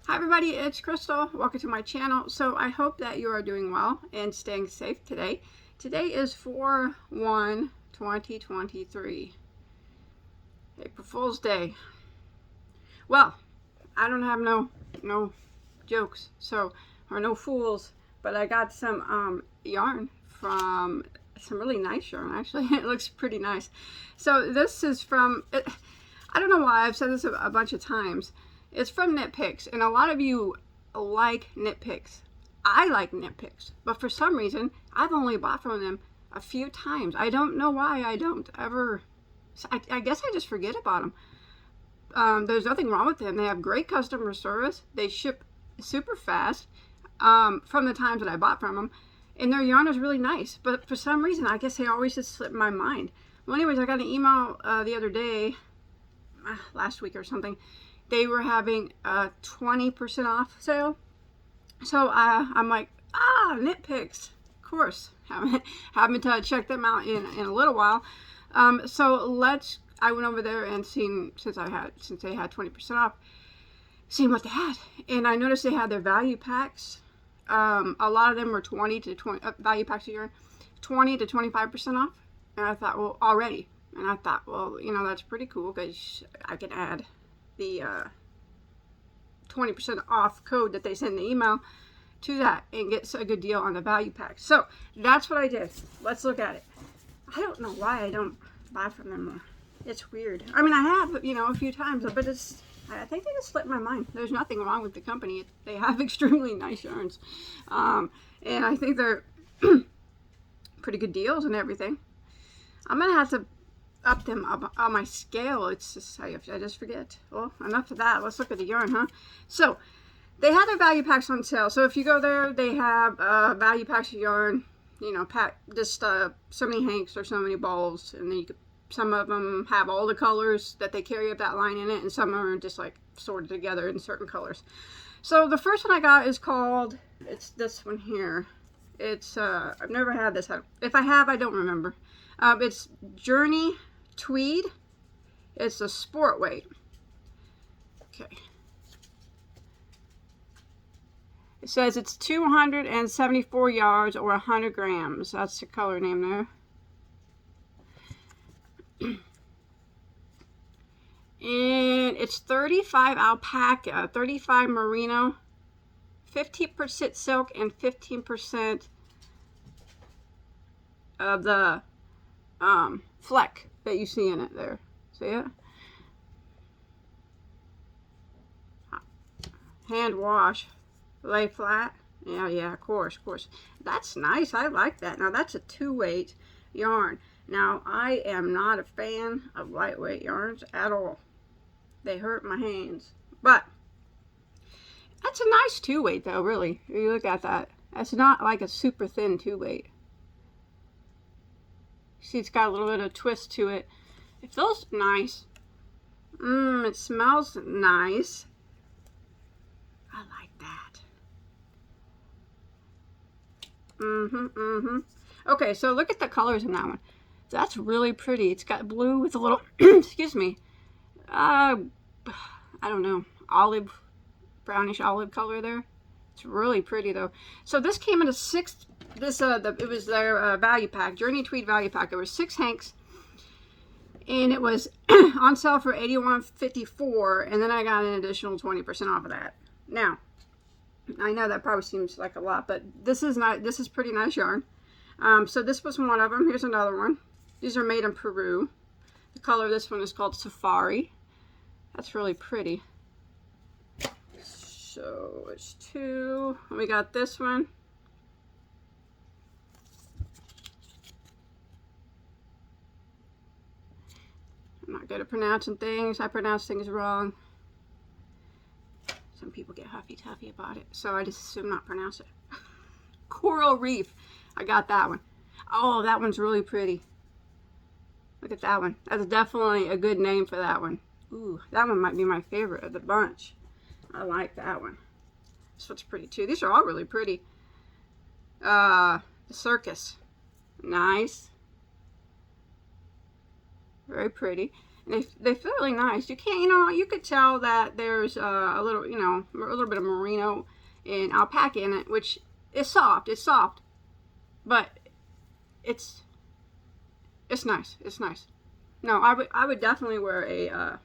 Hi everybody, it's Crystal. Welcome to my channel. So I hope that you are doing well and staying safe today. Today is 4/1/2023. April Fool's Day. Well, I don't have no jokes, or no fools, but I got some yarn from some really nice yarn actually. It looks pretty nice. So this is from I don't know why I've said this a bunch of times. It's from Knit Picks, and a lot of you like Knit Picks. I like Knit Picks, but for some reason, I've only bought from them a few times. I don't know why I don't ever, I guess I just forget about them. There's nothing wrong with them. They have great customer service. They ship super fast from the times that I bought from them, and their yarn is really nice. But for some reason, I guess they always just slip my mind. Well, anyways, I got an email the other day, last week or something. They were having a 20% off sale. So I'm like, Knit Picks, of course. Haven't checked them out in a little while. I went over there and seen, since they had 20% off, seen what they had. And I noticed they had their value packs. A lot of them were 20 packs a year, 20 to 25% off. And I thought, well, already. And I thought, well, that's pretty cool because I can add the 20% off code that they send in the email to that and get a good deal on the value pack. So that's what I did. Let's look at it. I don't know why I don't buy from them more. It's weird. I mean, I have, a few times, but I think they just slipped my mind. There's nothing wrong with the company. They have extremely nice yarns. And I think they're pretty good deals and everything. I'm going to have to up them up on my scale. It's just, I just forget. Well, enough of that. Let's look at the yarn, huh? So they have their value packs on sale. So if you go there, they have value packs of yarn, pack just so many hanks or so many balls, and then some of them have all the colors that they carry up that line in it, and some are just like sorted together in certain colors. So the first one I got is called, it's this one here. It's I've never had this. If I have, I don't remember. It's Journey Tweed. It's a sport weight. Okay. It says it's 274 yards or 100 grams. That's the color name there. And it's 35 alpaca, 35 merino, 15% silk, and 15% of the fleck that you see in it there. See it? Hand wash. Lay flat. Yeah, of course. That's nice. I like that. Now, that's a 2-weight yarn. Now, I am not a fan of lightweight yarns at all. They hurt my hands. But that's a nice 2-weight, though, really. If you look at that. That's not like a super thin 2-weight. See, it's got a little bit of twist to it. It feels nice. It smells nice. I like that. Okay, so look at the colors in that one. That's really pretty. It's got blue with a little, excuse me, I don't know, brownish olive color there. It's really pretty though. So this came in a 6. It was their value pack, Journey Tweed value pack. There were 6 hanks, and it was on sale for $81.54, and then I got an additional 20% off of that. Now, I know that probably seems like a lot, but this is pretty nice yarn. So this was one of them. Here's another one. These are made in Peru. The color of this one is called Safari. That's really pretty. So it's 2. And we got this one. I'm not good at pronouncing things. I pronounce things wrong. Some people get huffy-tuffy about it, so I just assume not pronounce it. Coral Reef. I got that one. Oh, that one's really pretty. Look at that one. That's definitely a good name for that one. Ooh, that one might be my favorite of the bunch. I like that one. This one's pretty too. These are all really pretty. The Circus. Nice. Very pretty. And they feel really nice. You can't, you know, you could tell that there's a little, you know, a little bit of merino and alpaca in it, which is soft. It's soft, but it's nice. It's nice. No, I would definitely wear a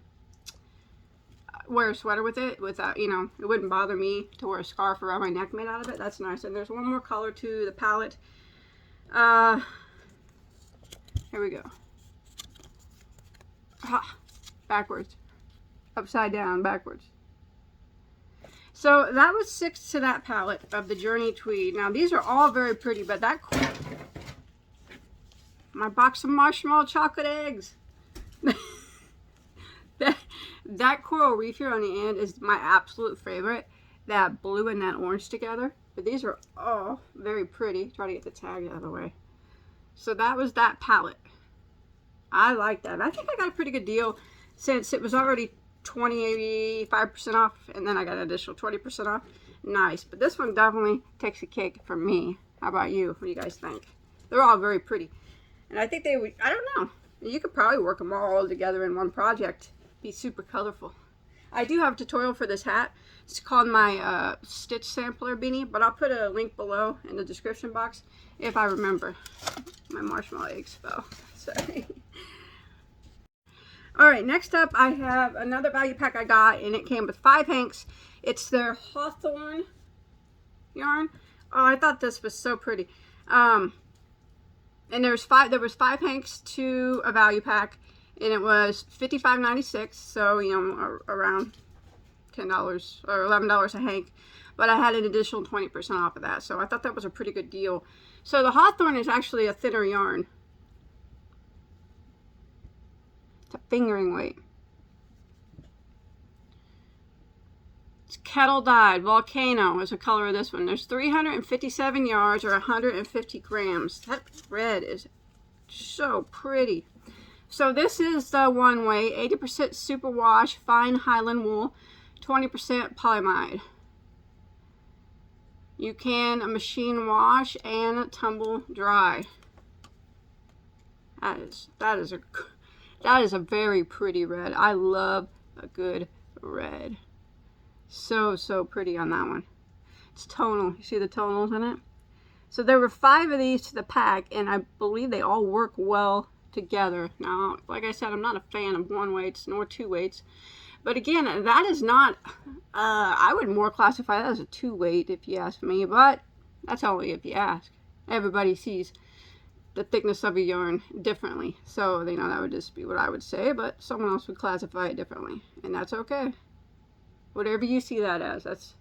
sweater with it. Without, you know, it wouldn't bother me to wear a scarf around my neck made out of it. That's nice. And there's one more color to the palette. Here we go. Backwards, upside down, backwards. So that was 6 to that palette of the Journey Tweed. Now these are all very pretty, but that, my box of marshmallow chocolate eggs. that coral reef here on the end is my absolute favorite. That blue and that orange together. But these are all very pretty. Try to get the tag out of the way. So that was that palette. I like that. I think I got a pretty good deal since it was already 85% off, and then I got an additional 20% off. Nice. But this one definitely takes a cake for me. How about you? What do you guys think? They're all very pretty. And I think they would, I don't know. You could probably work them all together in one project. Be super colorful. I do have a tutorial for this hat. It's called my Stitch Sampler Beanie, but I'll put a link below in the description box if I remember. My marshmallow eggs fell. Sorry. Alright, next up I have another value pack I got, and it came with 5 hanks. It's their Hawthorne yarn. Oh, I thought this was so pretty. And there was 5 hanks to a value pack, and it was $55.96, so you know, around $10 or $11 a hank. But I had an additional 20% off of that, so I thought that was a pretty good deal. So the Hawthorne is actually a thinner yarn. It's a fingering weight. It's kettle dyed. Volcano is the color of this one. There's 357 yards or 150 grams. That red is so pretty. So this is the one weight. 80% superwash fine Highland wool, 20% polyamide. You can machine wash and tumble dry. That is a very pretty red. I love a good red. So pretty on that one. It's tonal. You see the tonals in it? So there were 5 of these to the pack, and I believe they all work well together. Now, like I said, I'm not a fan of 1 weights nor 2 weights. But again, that is not, I would more classify that as a 2 weight if you ask me, but that's only if you ask. Everybody sees the thickness of a yarn differently. So, you know, that would just be what I would say, but someone else would classify it differently. And that's okay. Whatever you see that as, that's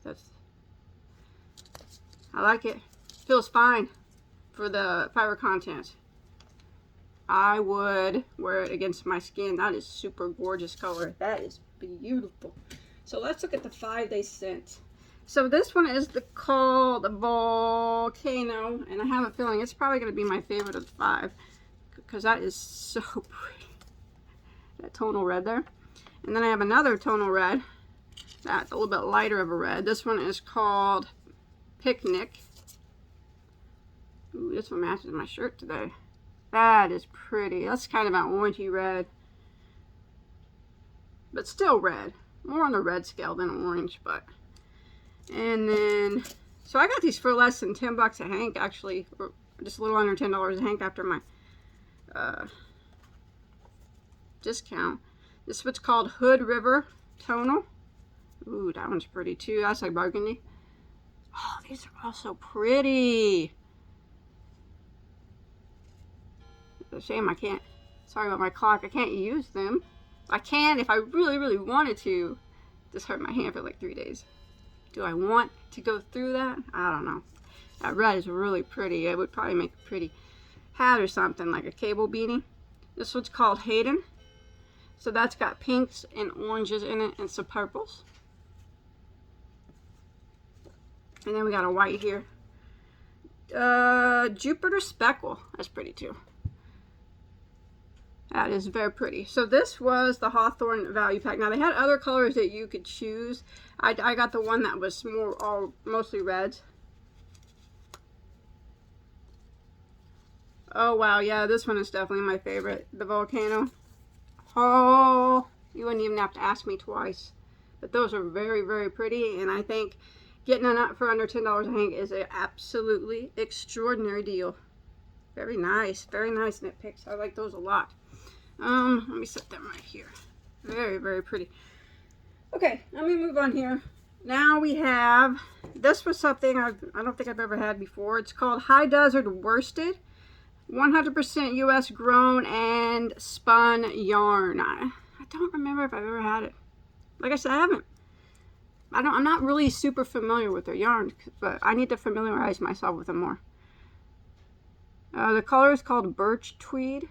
I like it. Feels fine for the fiber content. I would wear it against my skin. That is super gorgeous color. That is beautiful. So let's look at the 5 they sent. So this one is called the Volcano, and I have a feeling it's probably going to be my favorite of the 5 because that is so pretty. That tonal red there. And then I have another tonal red that's a little bit lighter of a red. This one is called Picnic. Ooh, this one matches my shirt today. That is pretty. That's kind of an orangey red, but still red. More on the red scale than orange, but. And then, so I got these for less than 10 bucks a hank, actually, or just a little under $10 a hank after my discount. This is what's called Hood River Tonal. Ooh, that one's pretty too. That's like burgundy. Oh, these are also pretty. It's a shame I can't, sorry about my clock, I can't use them. I can if I really wanted to. Just hurt my hand for like 3 days. Do I want to go through that? I don't know. That red is really pretty. It would probably make a pretty hat or something, like a cable beanie. This one's called Hayden. So that's got pinks and oranges in it and some purples. And then we got a white here. Jupiter Speckle. That's pretty too. That is very pretty. So this was the Hawthorne value pack. Now they had other colors that you could choose. I got the one that was mostly reds. Oh wow, yeah, this one is definitely my favorite. The Volcano. Oh, you wouldn't even have to ask me twice. But those are very, very pretty, and I think getting a nut for under $10 a hank is an absolutely extraordinary deal. Very nice knit picks. I like those a lot. Let me set them right here. Very, very pretty. Okay, let me move on here. Now we have, this was something I don't think I've ever had before. It's called High Desert Worsted. 100% US grown and spun yarn. I don't remember if I've ever had it. Like I said, I haven't. I'm not really super familiar with their yarns, but I need to familiarize myself with them more. The color is called Birch Tweed.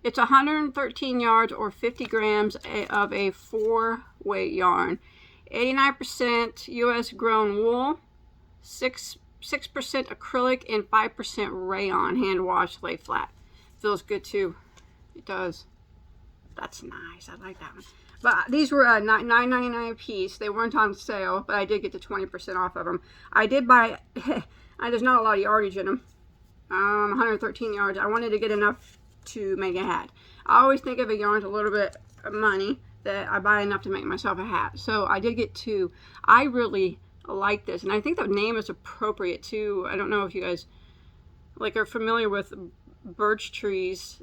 It's 113 yards or 50 grams of a 4-weight yarn. 89% US grown wool, 6% acrylic, and 5% rayon. Hand wash, lay flat. Feels good too. It does. That's nice. I like that one. But these were $9.99 a piece. They weren't on sale, but I did get the 20% off of them. I did buy, there's not a lot of yardage in them. 113 yards. I wanted to get enough to make a hat. I always think of a yarn as a little bit of money, that I buy enough to make myself a hat. So I did get 2. I really like this, and I think the name is appropriate too. I don't know if you guys are familiar with birch trees.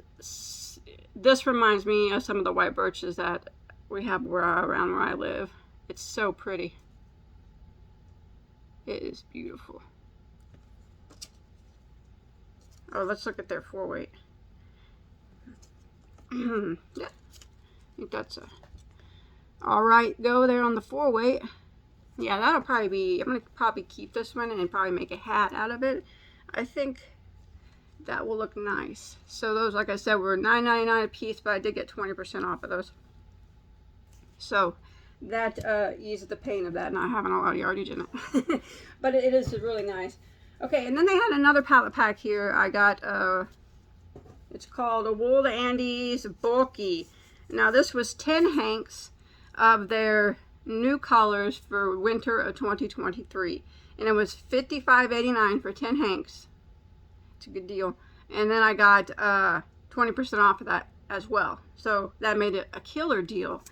This reminds me of some of the white birches that we have around where I live. It's so pretty. It is beautiful. Oh, let's look at their 4-weight. Yeah, I think that's a alright go there on the 4-weight. Yeah, that'll probably be, I'm going to probably keep this one and probably make a hat out of it. I think that will look nice. So those, like I said, were $9.99 a piece, but I did get 20% off of those. So that eased the pain of that not having a lot of yardage in it. But it is really nice. Okay, and then they had another palette pack here. I got, it's called a Wool the Andes Bulky. Now this was 10 hanks of their new colors for winter of 2023. And it was $55.89 for 10 hanks. It's a good deal. And then I got 20% off of that as well. So that made it a killer deal.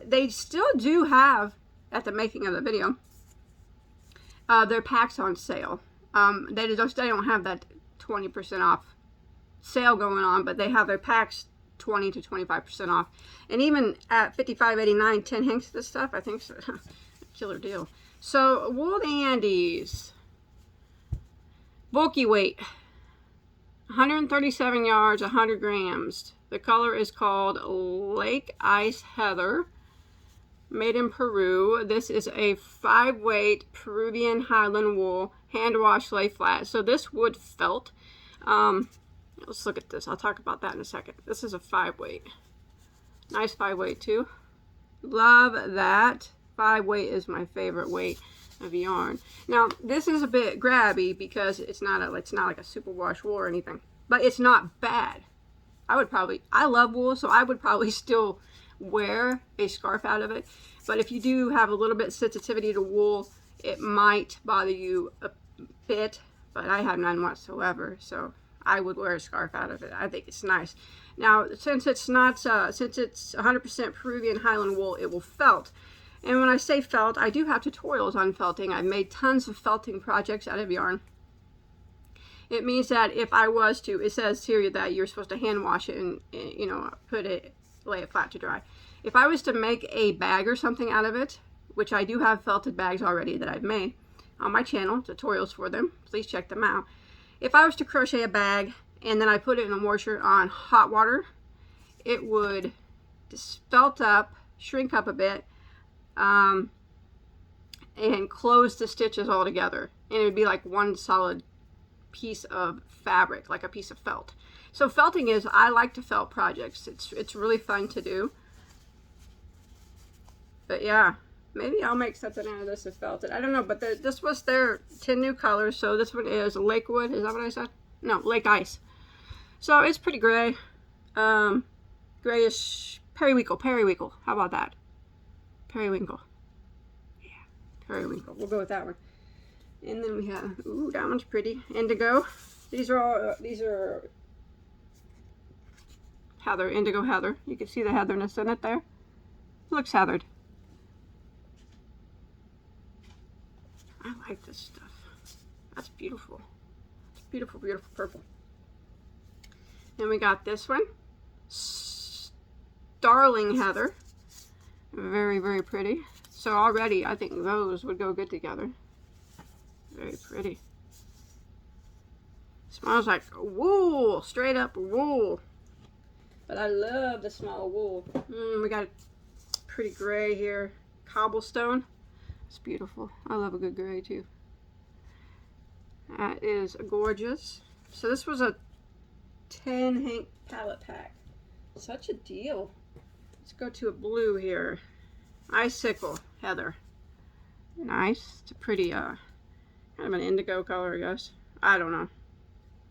They still do have, at the making of the video, their packs on sale. They don't have that 20% off sale going on, but they have their packs 20 to 25% off. And even at $55.89, 10 hanks of this stuff, I think it's a killer deal. So, Wool the Andes. Bulky weight. 137 yards, 100 grams. The color is called Lake Ice Heather. Made in Peru. This is a 5-weight Peruvian Highland wool, hand wash, lay flat. So this would felt. Let's look at this. I'll talk about that in a second. This is a 5-weight. Nice 5-weight too. Love that. 5-weight is my favorite weight of yarn. Now this is a bit grabby because it's not like a superwash wool or anything, but it's not bad. I love wool, so I would probably still wear a scarf out of it. But if you do have a little bit of sensitivity to wool, it might bother you a bit, but I have none whatsoever, so I would wear a scarf out of it. I think it's nice. Now, since it's 100% Peruvian Highland wool, it will felt. And when I say felt, I do have tutorials on felting. I've made tons of felting projects out of yarn. It means that if I was to, it says here that you're supposed to hand wash it and you know, lay it flat to dry. If I was to make a bag or something out of it, which I do have felted bags already that I've made on my channel, tutorials for them, please check them out. If I was to crochet a bag and then I put it in a washer on hot water, it would just felt up, shrink up a bit, and close the stitches all together. And it would be like one solid piece of fabric, like a piece of felt. So felting is, I like to felt projects. It's really fun to do. But yeah, maybe I'll make something out of this and felt it. I don't know, but this was their 10 new colors. So this one is Lakewood. Is that what I said? No, Lake Ice. So it's pretty gray. Grayish periwinkle. How about that? Periwinkle. Yeah, periwinkle. We'll go with that one. And then we have, ooh, that one's pretty. Indigo. These are heather, indigo heather. You can see the heatherness in it there. It looks heathered. I like this stuff. That's beautiful. It's beautiful, beautiful purple. Then we got this one. Starling heather. Very, very pretty. So already I think those would go good together. Very pretty. Smells like wool, straight up wool. But I love the smell of wool. We got a pretty gray here. Cobblestone. It's beautiful. I love a good gray too. That is gorgeous. So this was a 10 hank palette pack. Such a deal. Let's go to a blue here. Icicle heather. Nice. It's a pretty kind of an indigo color, I guess. I don't know.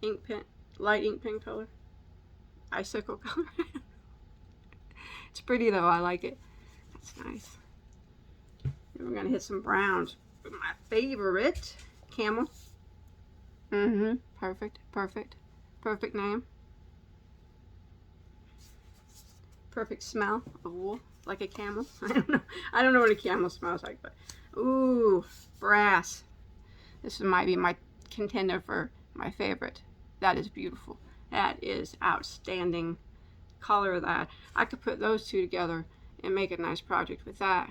Ink pen, light ink pen color. Icicle color. It's pretty though. I like it. That's nice. And we're gonna hit some browns. My favorite, camel. Perfect. Perfect. Perfect name. Perfect smell of wool, like a camel. I don't know. I don't know what a camel smells like, but ooh, brass. This might be my contender for my favorite. That is beautiful. That is outstanding color. That I could put those two together and make a nice project with that.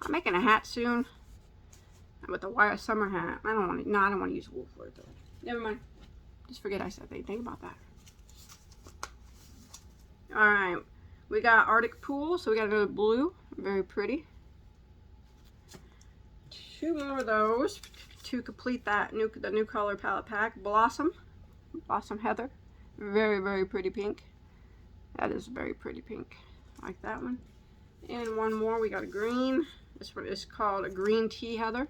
I'm making a hat soon with a wire summer hat. I don't want to. No, I don't want to use wool for it though. Never mind. Just forget I said anything about that. All right, we got Arctic Pool, so we got another blue, very pretty. Two more of those to complete that the new color palette pack. Blossom Heather, very, very pretty pink. That is very pretty pink. I like that one. And one more, we got a green. This one is called a Green Tea Heather.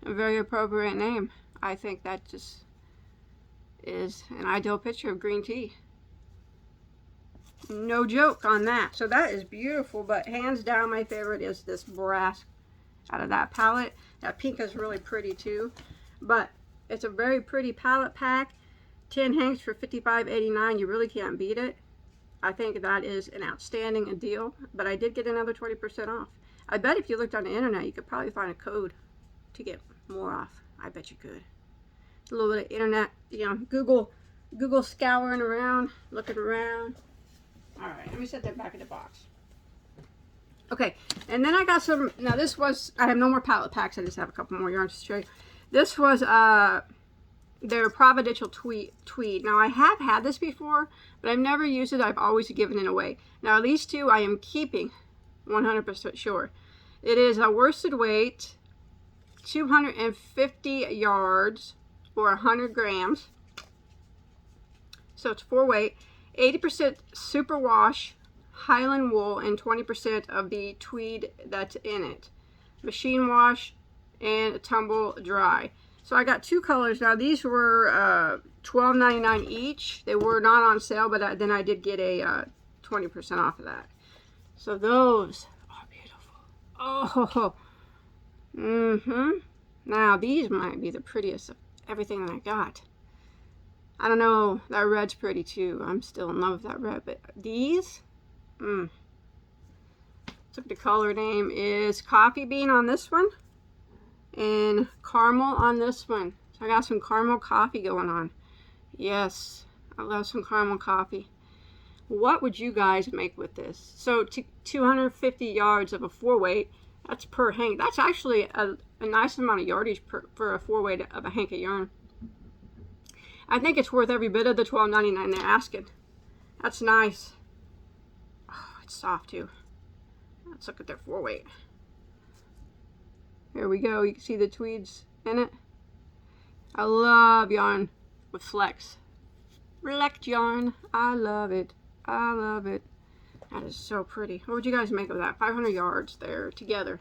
A very appropriate name. I think that just is an ideal picture of green tea. No joke on that. So that is beautiful, but hands down my favorite is this brass out of that palette. That pink is really pretty too, but it's a very pretty palette pack. 10 hanks for $55.89. You really can't beat it. I think that is an outstanding deal, but I did get another 20% off. I bet if you looked on the internet, you could probably find a code to get more off. I bet you could. A little bit of internet, you know, Google scouring around, looking around. All right, let me set that back in the box. Okay, and then I got some, now this was, I have no more palette packs, I just have a couple more yarns to show you. This was their Providential Tweed. Now I have had this before, but I've never used it. I've always given it away. Now these two I am keeping 100% sure. It is a worsted weight, 250 yards or 100 grams. So it's 4 weight. 80% superwash Highland wool and 20% of the tweed that's in it. Machine wash and tumble dry. So I got two colors. Now these were $12.99 each. They were not on sale, but then I did get a 20% off of that. So those are beautiful. Oh, Now these might be the prettiest of everything that I got. I don't know, that red's pretty too. I'm still in love with that red, but these, So the color name is Coffee Bean on this one and Caramel on this one. So I got some caramel coffee going on. Yes, I love some caramel coffee. What would you guys make with this? So 250 yards of a 4 weight, that's per hank. That's actually a nice amount of yardage for a 4 weight of a hank of yarn. I think it's worth every bit of the $12.99 they're asking. That's nice. Oh, it's soft too. Let's look at their 4 weight. Here we go. You can see the tweeds in it. I love yarn with flex. Flex yarn. I love it. I love it. That is so pretty. What would you guys make of that? 500 yards there together.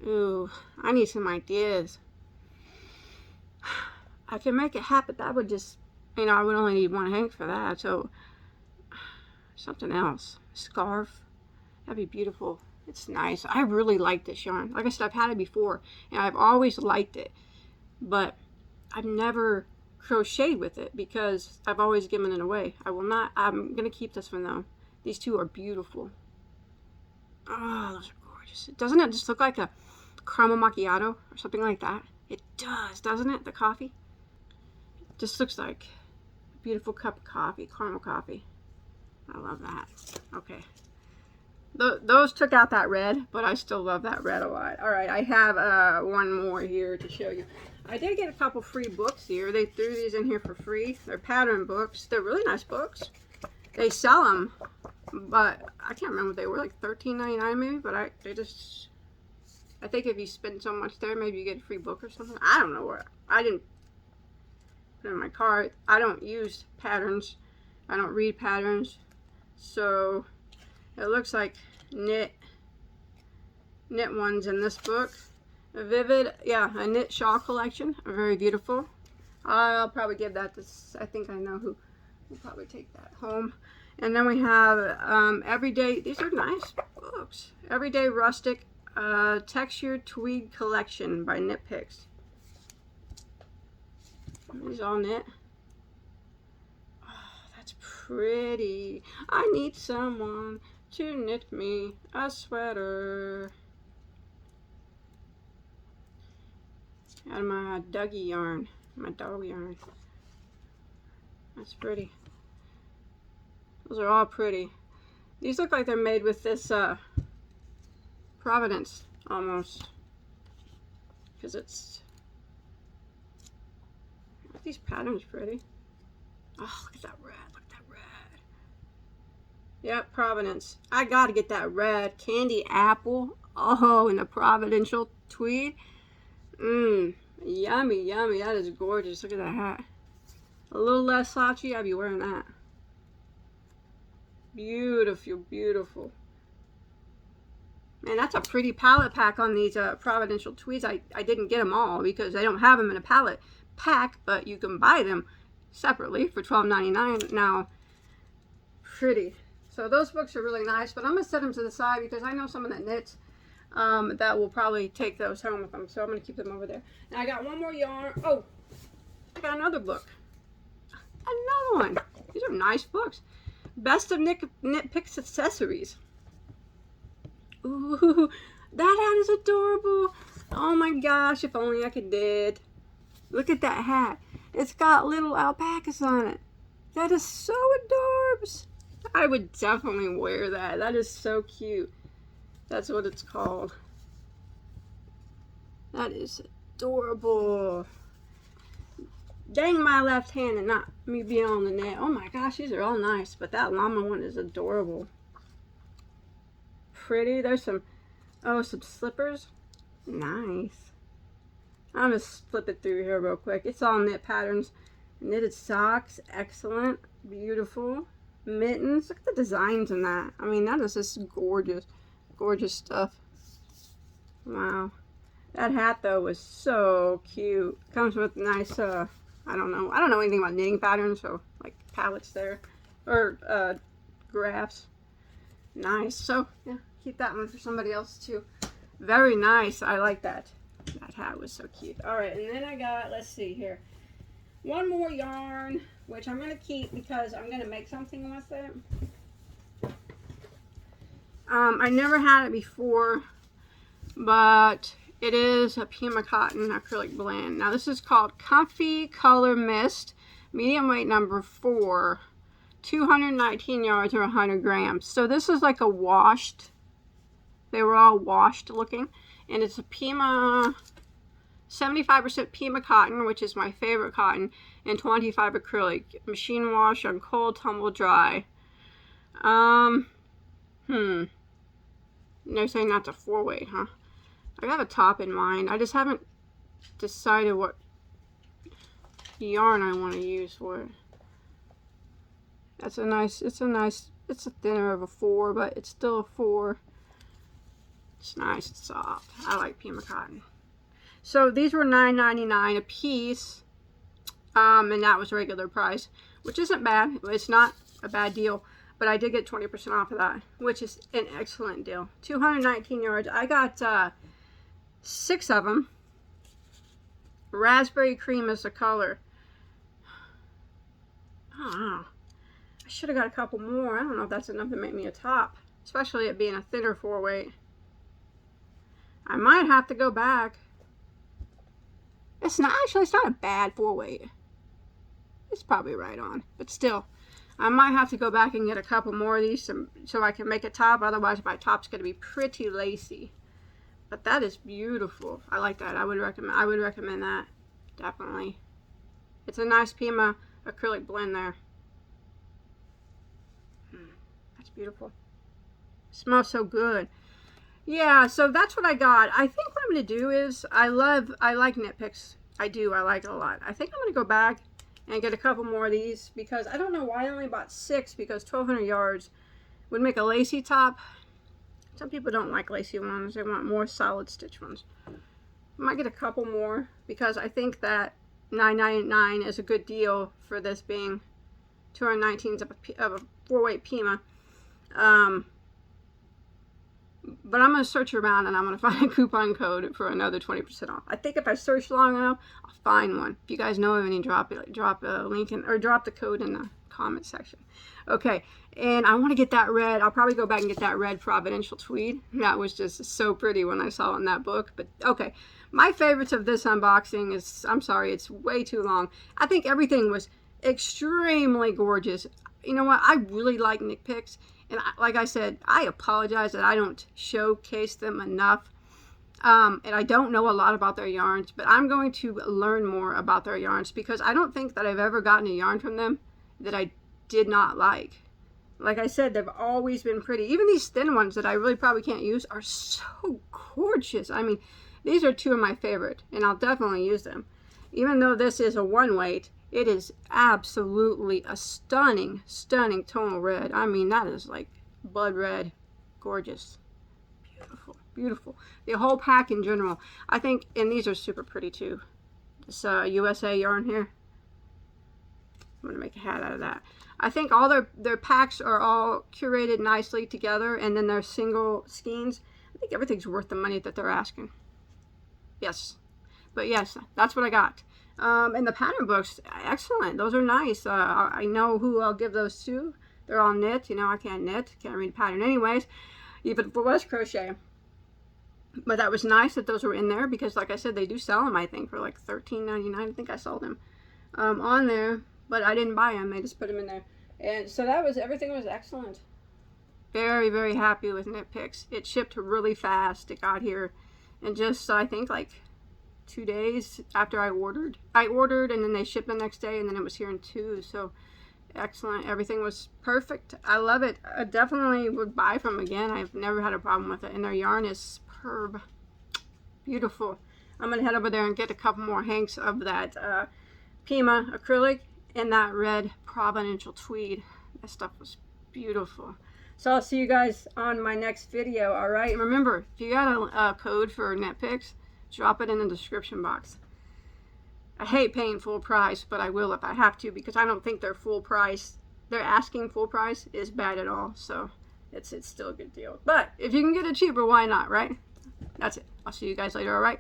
Ooh, I need some ideas. I can make it happen. That would just, you know, I would only need 1 hank for that. So something else. Scarf. That'd be beautiful. It's nice. I really like this yarn. Like I said, I've had it before and I've always liked it, but I've never crochet with it because I've always given it away. I will not. I'm going to keep this one though. These two are beautiful. Oh, those are gorgeous. Doesn't it just look like a caramel macchiato or something like that? It does, doesn't it? The coffee. It just looks like a beautiful cup of coffee, caramel coffee. I love that. Okay. Those took out that red, but I still love that red a lot. All right, I have one more here to show you. I did get a couple free books here. They threw these in here for free. They're pattern books. They're really nice books. They sell them, but I can't remember what they were, like $13.99 maybe, but I think if you spend so much there, maybe you get a free book or something. I don't know where. I didn't put it in my cart. I don't use patterns. I don't read patterns. So it looks like knit ones in this book. A vivid, yeah, a knit shawl collection. Very beautiful. I'll probably give that this. I think I know who will probably take that home. And then we have everyday. These are nice books. Everyday rustic textured tweed collection by Knit Picks. These all knit. Oh, that's pretty. I need someone to knit me a sweater. Out of my Dougie yarn, my dog yarn. That's pretty. Those are all pretty. These look like they're made with this Providence almost, because it's. Aren't these patterns pretty? Oh, look at that red! Look at that red. Yep, Providence. I gotta get that red candy apple. Oh, and the Providential tweed. Mmm, yummy, yummy. That is gorgeous. Look at that hat. A little less slouchy, I'd be wearing that. Beautiful, beautiful. Man, that's a pretty palette pack on these Providential tweeds. I didn't get them all because I don't have them in a palette pack, but you can buy them separately for $12.99. Now, pretty. So those books are really nice, but I'm going to set them to the side because I know someone that knits that will probably take those home with them. So I'm going to keep them over there. And I got one more yarn. Oh, I got another book. Another one. These are nice books. Best of Knit Picks Accessories. Ooh, that hat is adorable. Oh my gosh, if only I could did. Look at that hat. It's got little alpacas on it. That is so adorbs. I would definitely wear that. That is so cute. That's what it's called. That is adorable. Dang my left hand and not me being on the net. Oh my gosh, these are all nice, but that llama one is adorable. Pretty. There's some, oh, some slippers. Nice. I'm going to slip it through here real quick. It's all knit patterns. Knitted socks. Excellent. Beautiful. Mittens. Look at the designs in that. I mean, that is just gorgeous. Gorgeous stuff. Wow. That hat, though, was so cute. Comes with nice, I don't know anything about knitting patterns, so, like, palettes there. Or, graphs. Nice. So, yeah, keep that one for somebody else, too. Very nice. I like that. That hat was so cute. Alright, and then I got, let's see here. One more yarn, which I'm going to keep because I'm going to make something with it. I never had it before, but it is a Pima Cotton acrylic blend. Now this is called Comfy Color Mist, medium weight number 4, 219 yards or 100 grams. So this is like a washed, they were all washed looking, and it's a Pima, 75% Pima cotton, which is my favorite cotton, and 25 acrylic. Machine wash on cold, tumble dry. They're saying that's a 4-weight, huh? I got a top in mind. I just haven't decided what yarn I want to use for it. That's a nice, it's a thinner of a 4, but it's still a 4. It's nice, it's soft. I like Pima cotton. So these were $9.99 a piece, and that was regular price, which isn't bad. It's not a bad deal. But I did get 20% off of that, which is an excellent deal. 219 yards. I got 6 of them. Raspberry cream is the color. I don't know. I should have got a couple more. I don't know if that's enough to make me a top, especially it being a thinner 4-weight. I might have to go back. It's not a bad 4-weight. It's probably right on, but still, I might have to go back and get a couple more of these so I can make a top. Otherwise, my top's going to be pretty lacy. But that is beautiful. I like that. I would recommend that, definitely. It's a nice Pima acrylic blend there. That's beautiful. Smells so good. Yeah, so that's what I got. I think what I'm going to do is, I like knit picks. I do. I like it a lot. I think I'm going to go back and get a couple more of these because I don't know why I only bought 6 because 1,200 yards would make a lacy top. Some people don't like lacy ones. They want more solid stitch ones. I might get a couple more because I think that $9.99 is a good deal for this being 219s of a 4-weight Pima. But I'm going to search around and I'm going to find a coupon code for another 20% off. I think if I search long enough, I'll find one. If you guys know of any, drop a link in, or drop the code in the comment section. Okay, and I want to get that red. I'll probably go back and get that red Providential Tweed. That was just so pretty when I saw it in that book. But okay, my favorites of this unboxing is, I'm sorry, it's way too long. I think everything was extremely gorgeous. You know what? I really like knit picks. And like I said, I apologize that I don't showcase them enough. And I don't know a lot about their yarns, but I'm going to learn more about their yarns because I don't think that I've ever gotten a yarn from them that I did not like. Like I said, they've always been pretty. Even these thin ones that I really probably can't use are so gorgeous. I mean, these are 2 of my favorite, and I'll definitely use them. Even though this is a 1-weight, it is absolutely a stunning, stunning tonal red. I mean, that is like blood red. Gorgeous. Beautiful, beautiful. The whole pack in general. I think, and these are super pretty too. This USA yarn here. I'm going to make a hat out of that. I think all their packs are all curated nicely together, and then their single skeins. I think everything's worth the money that they're asking. Yes. But yes, that's what I got. And the pattern books, excellent. Those are nice. I know who I'll give those to. They're all knit. You know, I can't knit. Can't read pattern anyways. Even if it was crochet. But that was nice that those were in there because, like I said, they do sell them, I think, for like $13.99. I think I saw them on there. But I didn't buy them. I just put them in there. And so that was, everything was excellent. Very, very happy with knit picks. It shipped really fast. It got here in just, I think, like 2 days after I ordered. I ordered and then they shipped the next day and then it was here in 2. So excellent. Everything was perfect. I love it. I definitely would buy from them again. I've never had a problem with it. And their yarn is superb. Beautiful. I'm going to head over there and get a couple more hanks of that Pima acrylic and that red Providential Tweed. That stuff was beautiful. So I'll see you guys on my next video. Alright, and remember, if you got a code for knit picks, drop it in the description box. I hate paying full price, but I will if I have to because I don't think their full price, their asking full price is bad at all. So it's still a good deal. But if you can get it cheaper, why not, right? That's it. I'll see you guys later, alright?